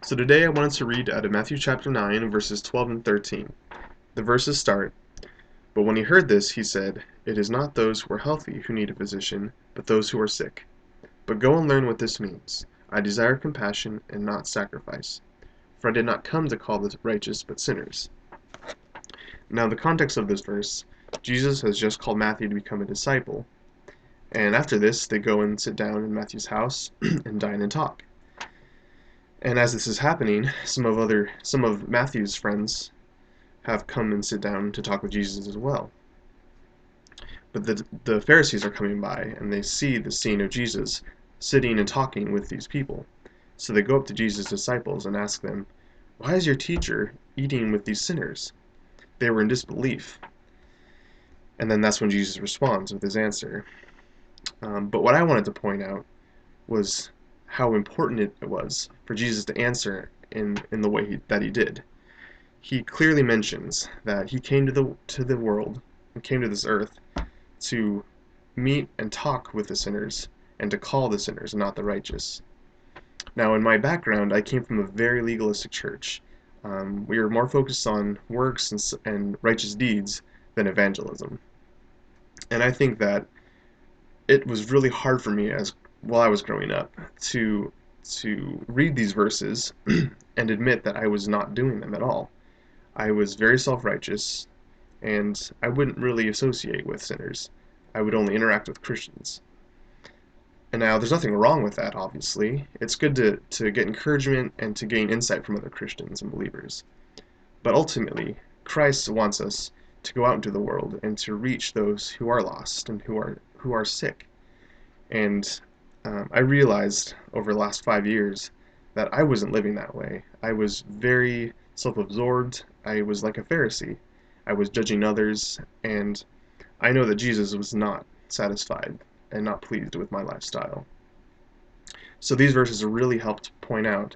So today I wanted to read out of Matthew chapter 9, verses 12 and 13. The verses start, "But when he heard this, he said, 'It is not those who are healthy who need a physician, but those who are sick. But go and learn what this means. I desire compassion and not sacrifice. For I did not come to call the righteous, but sinners.'" Now, the context of this verse, Jesus has just called Matthew to become a disciple. And after this, they go and sit down in Matthew's house and dine and talk. And as this is happening, some of Matthew's friends have come and sit down to talk with Jesus as well. But the Pharisees are coming by and they see the scene of Jesus sitting and talking with these people. So they go up to Jesus' disciples and ask them, "Why is your teacher eating with these sinners?" They were in disbelief. And then that's when Jesus responds with his answer. But what I wanted to point out was how important it was for Jesus to answer in the way that he did. He clearly mentions that he came to the world and came to this earth to meet and talk with the sinners and to call the sinners and not the righteous. Now, in my background, I came from a very legalistic church. We were more focused on works and righteous deeds than evangelism. And I think that it was really hard for me as while I was growing up to read these verses and admit that I was not doing them at all. I was very self-righteous, and I wouldn't really associate with sinners. I would only interact with Christians. And now, there's nothing wrong with that, obviously. It's good to get encouragement and to gain insight from other Christians and believers. But ultimately, Christ wants us to go out into the world and to reach those who are lost and who are sick. And I realized over the last 5 years that I wasn't living that way. I was very self-absorbed. I was like a Pharisee. I was judging others, and I know that Jesus was not satisfied and not pleased with my lifestyle. So these verses have really helped point out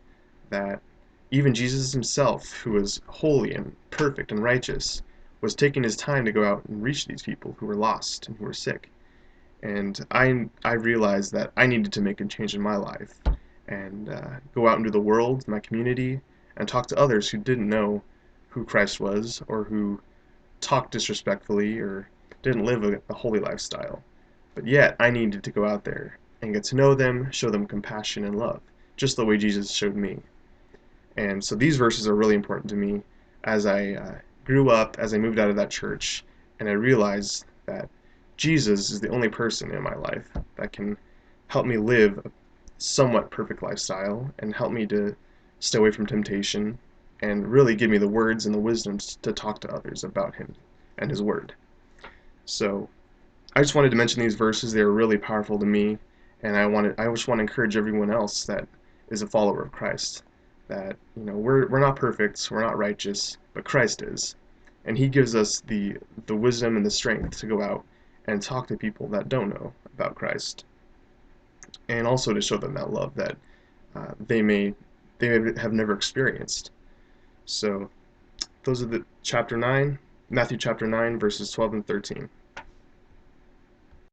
that even Jesus himself, who was holy and perfect and righteous, was taking his time to go out and reach these people who were lost and who were sick. And I realized that I needed to make a change in my life and go out into the world, my community, and talk to others who didn't know who Christ was or who talked disrespectfully or didn't live a holy lifestyle. But yet, I needed to go out there and get to know them, show them compassion and love, just the way Jesus showed me. And so these verses are really important to me as I grew up, as I moved out of that church, and I realized that Jesus is the only person in my life that can help me live a somewhat perfect lifestyle and help me to stay away from temptation and really give me the words and the wisdom to talk to others about him and his word. So I just wanted to mention these verses. They were really powerful to me, and I just want to encourage everyone else that is a follower of Christ that we're not perfect, we're not righteous, but Christ is, and He gives us the wisdom and the strength to go out and talk to people that don't know about Christ, and also to show them that love that they may have never experienced. So those are the chapter 9, Matthew chapter 9, verses 12 and 13.